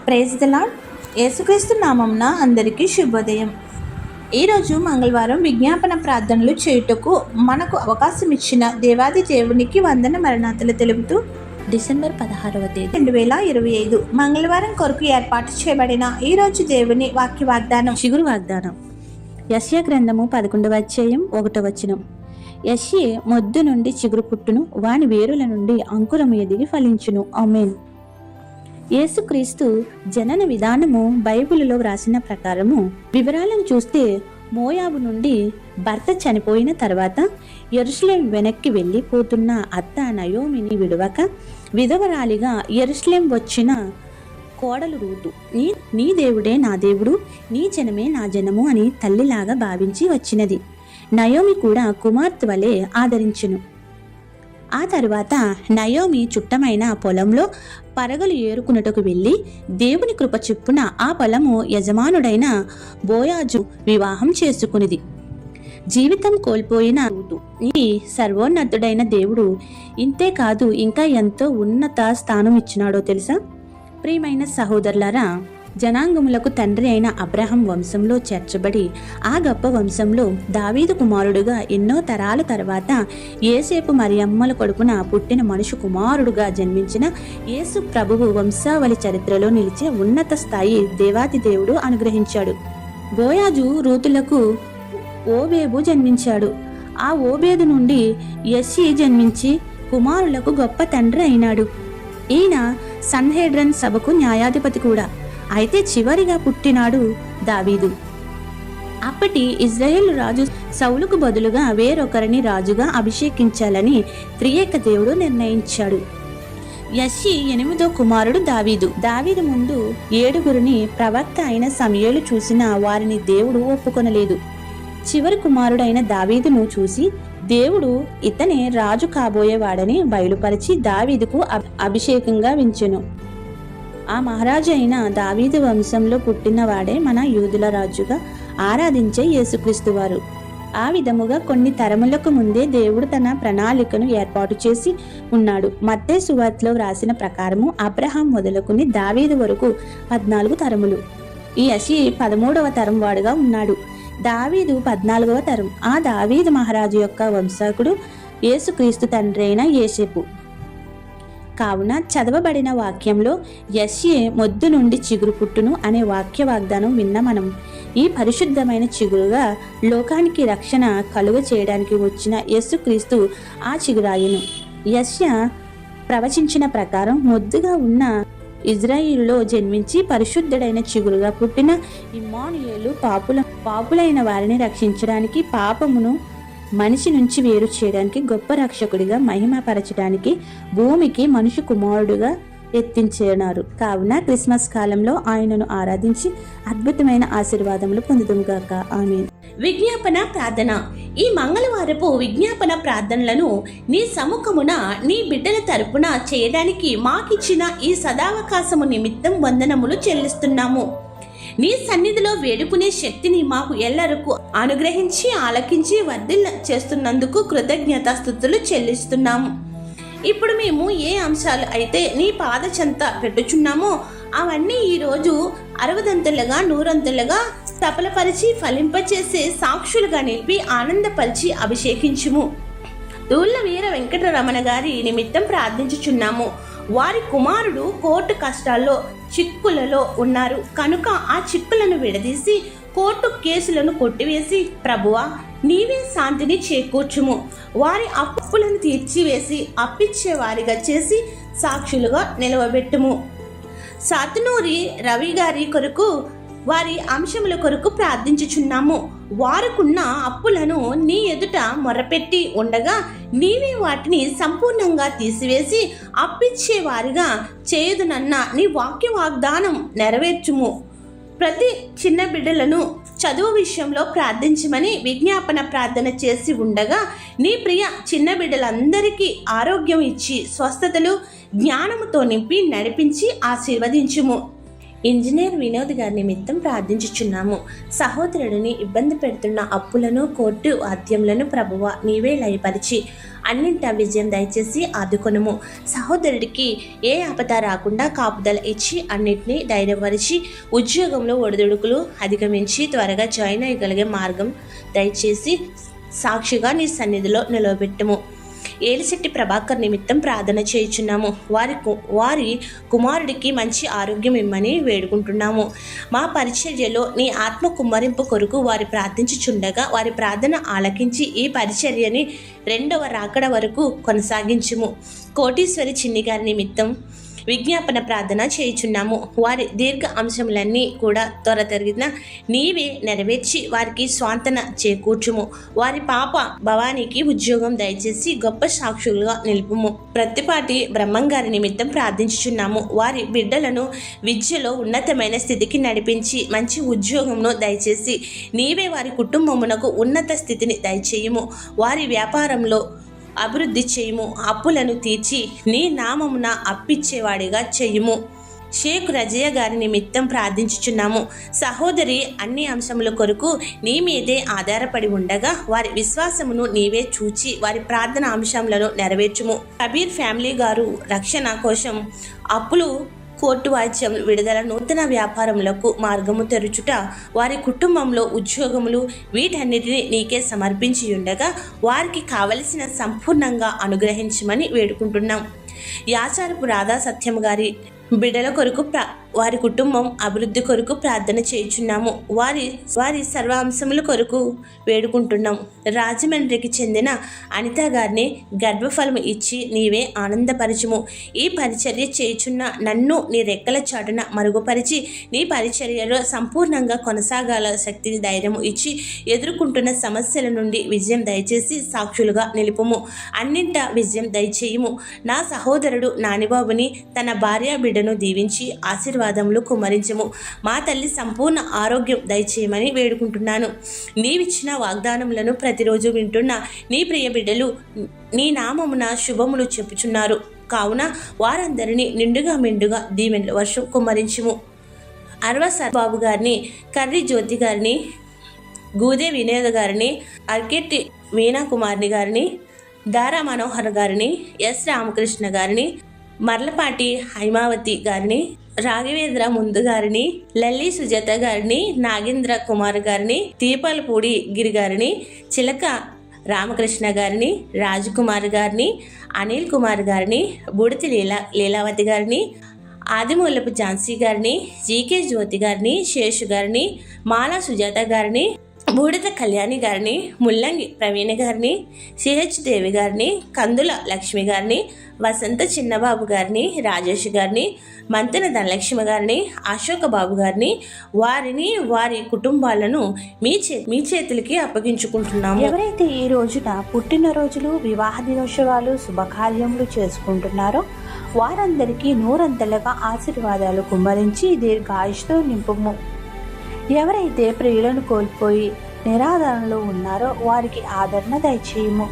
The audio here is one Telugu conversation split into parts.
Praise the lord. యేసుక్రీస్తు నామమున అందరికీ శుభోదయం. ఈరోజు మంగళవారం విజ్ఞాపన ప్రార్థనలు చేయుటకు మనకు అవకాశం ఇచ్చిన దేవాది దేవునికి వందన మరణాతలు తెలుపుతూ డిసెంబర్ 16వ తేదీ 2025 మంగళవారం కొరకు ఏర్పాటు చేయబడిన ఈరోజు దేవుని వాక్య వాగ్దానం. చిగురు వాగ్దానం. యెషయా గ్రంథము 11వ అధ్యాయం 1వ వచనం. యెషయే మొద్దు నుండి చిగురు పుట్టును, వాని వేరుల నుండి అంకురము ఎదిగి ఫలించును. ఆమేన్. యేసుక్రీస్తు జనన విధానము బైబిలులో వ్రాసిన ప్రకారము వివరాలను చూస్తే, మోయాబు నుండి భర్త చనిపోయిన తర్వాత యెరూషలేం వెనక్కి వెళ్ళిపోతున్న అత్త నయోమిని విడువక విధవరాలిగా యెరూషలేం వచ్చిన కోడలు రూతు నీ దేవుడే నా దేవుడు, నీ జనమే నా జనము అని తల్లిలాగా భావించి వచ్చినది. నయోమి కూడా కుమార్తె వలె ఆదరించును. ఆ తరువాత నయోమి చుట్టమైన పొలంలో పరగలు ఏరుకున్నటకు వెళ్ళి దేవుని కృప చొప్పున ఆ పొలము యజమానుడైన బోయాజు వివాహం చేసుకునిది. జీవితం కోల్పోయిన రూతు ఈ సర్వోన్నతుడైన దేవుడు ఇంతే కాదు, ఇంకా ఎంతో ఉన్నత స్థానం ఇచ్చినాడో తెలుసా? ప్రియమైన సహోదరులారా, జనాంగములకు తండ్రి అయిన అబ్రహాం వంశంలో చేర్చబడి ఆ గొప్ప వంశంలో దావీదు కుమారుడుగా ఎన్నో తరాల తర్వాత యేసేపు మరియమ్మల కొడుకున పుట్టిన మనుషు కుమారుడుగా జన్మించిన యేసు ప్రభువు వంశావళి చరిత్రలో నిలిచే ఉన్నత స్థాయి దేవాతి దేవుడు అనుగ్రహించాడు. బోయాజు రూతులకు ఓబేబు జన్మించాడు. ఆ ఓబేదు నుండి యెషీ జన్మించి కుమారులకు గొప్ప తండ్రి అయినాడు. ఈయన సన్హెడ్రన్ సభకు న్యాయాధిపతి కూడా. అయితే చివరిగా పుట్టినాడు దావీదు. అప్పటి ఇజ్రాయేల్ రాజు సౌలుకు బదులుగా వేరొకరిని రాజుగా అభిషేకించాలని త్రియేక దేవుడు నిర్ణయించాడు. యెషీ 8వ కుమారుడు దావీదు. దావీదు ముందు 7గురిని ప్రవక్త అయిన సమూయేలు చూసిన వారిని దేవుడు ఒప్పుకొనలేదు. చివరి కుమారుడైన దావీదును చూసి దేవుడు ఇతనే రాజు కాబోయేవాడని బయలుపరిచి దావీదుకు అభిషేకంగా వించెను. ఆ మహారాజు అయిన దావీదు వంశంలో పుట్టినవాడే మన యూదుల రాజుగా ఆరాధించే యేసుక్రీస్తు వారు. ఆ విధముగా కొన్ని తరములకు ముందే దేవుడు తన ప్రణాళికను ఏర్పాటు చేసి ఉన్నాడు. మత్తయి సువార్తలో వ్రాసిన ప్రకారము అబ్రహాం మొదలుకుని దావీదు వరకు 14 తరములు. ఈ యెషీ 13వ తరం వాడుగా ఉన్నాడు. దావీదు 14వ తరం. ఆ దావీదు మహారాజు యొక్క వంశకుడు యేసుక్రీస్తు తండ్రి అయిన యేసేపు. కావున చదవబడిన వాక్యంలో యెషయే మొద్దు నుండి చిగురు పుట్టును అనే వాక్య వాగ్దానం విన్న మనం ఈ పరిశుద్ధమైన చిగురుగా లోకానికి రక్షణ కలుగ చేయడానికి వచ్చిన యేసుక్రీస్తు ఆ చిగురాయును. యెషయా ప్రవచించిన ప్రకారం మొద్దుగా ఉన్న ఇజ్రాయిలులో జన్మించి పరిశుద్ధుడైన చిగురుగా పుట్టిన ఇమ్మానుయేలు పాపులైన వారిని రక్షించడానికి, పాపమును మనిషి నుంచి వేరు చేయడానికి, గొప్ప రక్షకుడిగా మహిమపరచడానికి భూమికి మనుషు కుమారుడుగా ఎత్తించేనారు. కావున క్రిస్మస్ కాలంలో ఆయనను ఆరాధించి అద్భుతమైన ఆశీర్వాదములు పొందుదుముగాక. ఆమేన్. విజ్ఞాపన ప్రార్థన. ఈ మంగళవారపు విజ్ఞాపన ప్రార్థనలను నీ సముఖమున నీ బిడ్డల తరపున చేయడానికి మాకిచ్చిన ఈ సదావకాశము నిమిత్తం వందనములు చెల్లిస్తున్నాము. నీ సన్నిధిలో వేడుకునే శక్తిని మాకు ఎల్లరకు అనుగ్రహించి ఆలకించి వర్ధిల్ల చేస్తున్నందుకు కృతజ్ఞతాస్తుతులు చెల్లిస్తున్నాము. ఇప్పుడు మేము ఏ అంశాలు అయితే నీ పాద చెంత పెట్టుచున్నామో అవన్నీ ఈరోజు 60 100 సఫలపరిచి ఫలింపచేసే సాక్షులుగా నిలిపి ఆనందపరిచి అభిషేకించుము. దూళ్ళ వీర వెంకటరమణ గారి నిమిత్తం ప్రార్థించుచున్నాము. వారి కుమారుడు కోర్టు కష్టాల్లో చిక్కులలో ఉన్నారు కనుక ఆ చిక్కులను విడదీసి కోర్టు కేసులను కొట్టివేసి ప్రభువా నీవే శాంతిని చేకూర్చుము. వారి అప్పులను తీర్చివేసి అప్పిచ్చే వారిగా చేసి సాక్షులుగా నిలవబెట్టుము. సాతునూరి రవి గారి కొరకు వారి అంశముల కొరకు ప్రార్థించుచున్నాము. వారుకున్న అప్పులను నీ ఎదుట మొరపెట్టి ఉండగా నీవే వాటిని సంపూర్ణంగా తీసివేసి అప్పిచ్చే వారిగా చేయుదునన్న నీ వాక్య వాగ్దానం నెరవేర్చుము. ప్రతి చిన్న బిడ్డలను చదువు విషయంలో ప్రార్థించమని విజ్ఞాపన ప్రార్థన చేసి ఉండగా నీ ప్రియ చిన్న బిడ్డలందరికీ ఆరోగ్యం ఇచ్చి స్వస్థతలు జ్ఞానముతో నింపి నడిపించి ఆశీర్వదించుము. ఇంజనీర్ వినోద్ గారి నిమిత్తం ప్రార్థించుచున్నాము. సహోదరుడిని ఇబ్బంది పెడుతున్న అప్పులను, కోర్టు వాద్యములను ప్రభువా నీవే లయపరిచి అన్నింటా విజయం దయచేసి ఆదుకొనుము. సహోదరుడికి ఏ ఆపద రాకుండా కాపుదల ఇచ్చి అన్నింటినీ ధైర్యపరిచి ఉద్యోగంలో ఒడిదుడుకులు అధిగమించి త్వరగా జాయిన్ అయ్యగలిగే మార్గం దయచేసి సాక్షిగా నీ సన్నిధిలో నిలవబెట్టుము. ఏలిశెట్టి ప్రభాకర్ నిమిత్తం ప్రార్థన చేయుచున్నాము. వారి కుమారుడికి మంచి ఆరోగ్యం ఇమ్మని వేడుకుంటున్నాము. మా పరిచర్యలో నీ ఆత్మ కుమ్మరింపు కొరకు వారి ప్రార్థించుచుండగా వారి ప్రార్థన ఆలకించి ఈ పరిచర్యని 2వ రాకడ వరకు కొనసాగించుము. కోటీశ్వరి చిన్ని గారి నిమిత్తం విజ్ఞాపన ప్రార్థన చేయుచున్నాము. వారి దీర్ఘ అంశములన్నీ కూడా త్వరతరిగిన నీవే నెరవేర్చి వారికి స్వాంతన చేకూర్చుము. వారి పాప భవానీకి ఉద్యోగం దయచేసి గొప్ప సాక్షులుగా నిలుపుము. ప్రత్తిపాటి బ్రహ్మంగారి నిమిత్తం ప్రార్థించుచున్నాము. వారి బిడ్డలను విద్యలో ఉన్నతమైన స్థితికి నడిపించి మంచి ఉద్యోగంను దయచేసి నీవే వారి కుటుంబమునకు ఉన్నత స్థితిని దయచేయుము. వారి వ్యాపారంలో అభివృద్ధి చేయుము. అప్పులను తీర్చి నీ నామమున అప్పిచ్చేవాడిగా చేయుము. షేక్ రజియా గారి నిమిత్తం ప్రార్థించుచున్నాము. సహోదరి అన్ని అంశముల కొరకు నీ మీదే ఆధారపడి ఉండగా వారి విశ్వాసమును నీవే చూచి వారి ప్రార్థన అంశములను నెరవేర్చుము. కబీర్ ఫ్యామిలీ గారు రక్షణ కోసం అప్పులు, కోర్టు వాయిద్యం విడుదల, నూతన వ్యాపారములకు మార్గము తెరుచుట, వారి కుటుంబంలో ఉద్యోగములు వీటన్నిటిని నీకే సమర్పించి ఉండగా వారికి కావలసిన సంపూర్ణంగా అనుగ్రహించమని వేడుకుంటున్నాం. యాచారపు రాధా సత్యం గారి బిడ్డల కొరకు వారి కుటుంబం అభివృద్ధి కొరకు ప్రార్థన చేయుచున్నాము. వారి సర్వాంశముల కొరకు వేడుకుంటున్నాం. రాజమండ్రికి చెందిన అనిత గారిని గర్భఫలము ఇచ్చి నీవే ఆనందపరచుము. ఈ పరిచర్య చేయుచున్న నన్ను నీ రెక్కల చాటున మరుగుపరిచి నీ పరిచర్యలో సంపూర్ణంగా కొనసాగాల శక్తిని ధైర్యము ఇచ్చి ఎదుర్కొంటున్న సమస్యల నుండి విజయం దయచేసి సాక్షులుగా నిలుపుము. అన్నింటా విజయం దయచేయుము. నా సహోదరుడు నానిబాబుని తన భార్య బిడ్డను దీవించి ఆశీర్వాదములు కుమ్మరించము. మా తల్లి సంపూర్ణ ఆరోగ్యం దయచేయమని వేడుకుంటున్నాను. నీవిచ్చిన వాగ్దానములను ప్రతిరోజు వింటున్న నీ ప్రియ బిడ్డలు నీ నామమున శుభములు చెప్పుచున్నారు కావున వారందరినీ నిండుగా మెండుగా దీవెనల వర్షం కుమ్మరించుము. అర్వ సర్బాబు గారిని, కర్రి జ్యోతి గారిని, గూదే వినోద్ గారిని, అర్కెట్టి మీనా కుమార్ని గారిని, దారా మనోహర్ గారిని, ఎస్ రామకృష్ణ గారిని, మర్లపాటి హైమావతి గారిని, రాఘవేంద్ర ముందు గారిని, లల్లి సుజాత గారిని, నాగేంద్ర కుమార్ గారిని, తీపాలపూడి గిరి గారిని, చిలక రామకృష్ణ గారిని, రాజకుమార్ గారిని, అనిల్ కుమార్ గారిని, బుడితి లీలావతి గారిని, ఆదిమూలపు ఝాన్సీ గారిని, జీకే జ్యోతి గారిని, శేషు గారిని, మాలా సుజాత గారిని, బూడిద కళ్యాణి గారిని, ముల్లంగి ప్రవీణ గారిని, సిహెచ్ దేవి గారిని, కందుల లక్ష్మి గారిని, వసంత చిన్నబాబు గారిని, రాజేష్ గారిని, మంతెన ధనలక్ష్మి గారిని, అశోక బాబు గారిని, వారి కుటుంబాలను మీ చేతులకి అప్పగించుకుంటున్నాము. ఎవరైతే ఈ రోజున పుట్టినరోజులు, వివాహ దినోత్సవాలు, శుభకార్యములు చేసుకుంటున్నారో వారందరికీ నూరంతలుగా ఆశీర్వాదాలు కుమ్మరించి దీర్ఘాయుష్తో నింపుము. ఎవరైతే ప్రియులను కోల్పోయి నిరాదరణలో ఉన్నారో వారికి ఆదరణ దయచేయము.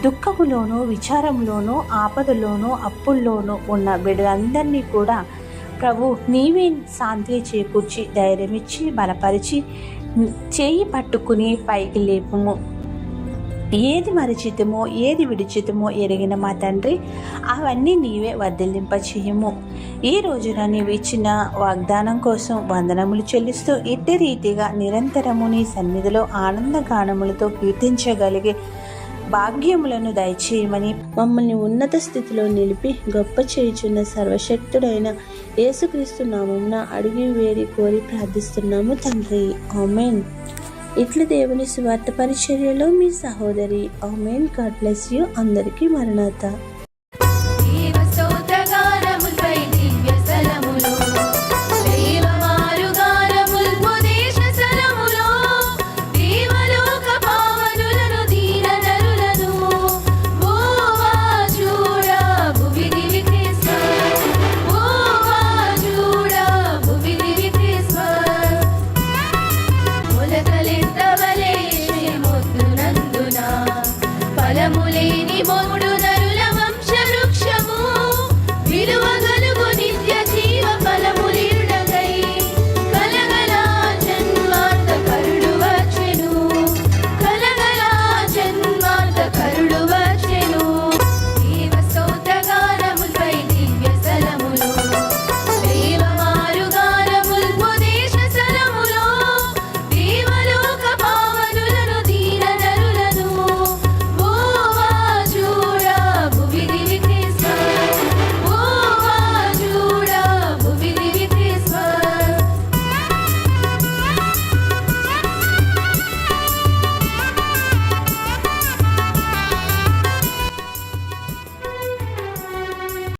దుఃఖములోనూ, విచారంలోనూ, ఆపదలోనూ, అప్పుల్లోనూ ఉన్న బిడ్డలందరినీ కూడా ప్రభు నీవే శాంతి చేకూర్చి ధైర్యమిచ్చి బలపరిచి చేయి పట్టుకుని పైకి లేపుము. ఏది మరిచితమో ఏది విడిచితమో ఎరిగిన మా తండ్రి అవన్నీ నీవే వర్ధిల్లింపచేయము. ఈ రోజున నీవు ఇచ్చిన వాగ్దానం కోసం వందనములు చెల్లిస్తూ ఇట్టి రీతిగా నిరంతరము నీ సన్నిధిలో ఆనందగానములతో కీర్తించగలిగే భాగ్యములను దయచేయమని మమ్మల్ని ఉన్నత స్థితిలో నిలిపి గొప్ప చేయుచున్న సర్వశక్తుడైన యేసుక్రీస్తు నామమున అడిగి వేడి కోరి ప్రార్థిస్తున్నాము తండ్రి. ఆమేన్. ఇట్లు దేవుని సువార్త పరిచర్యలో మీ సహోదరి. ఆమేన్. God bless you. అందరికీ మరణాత.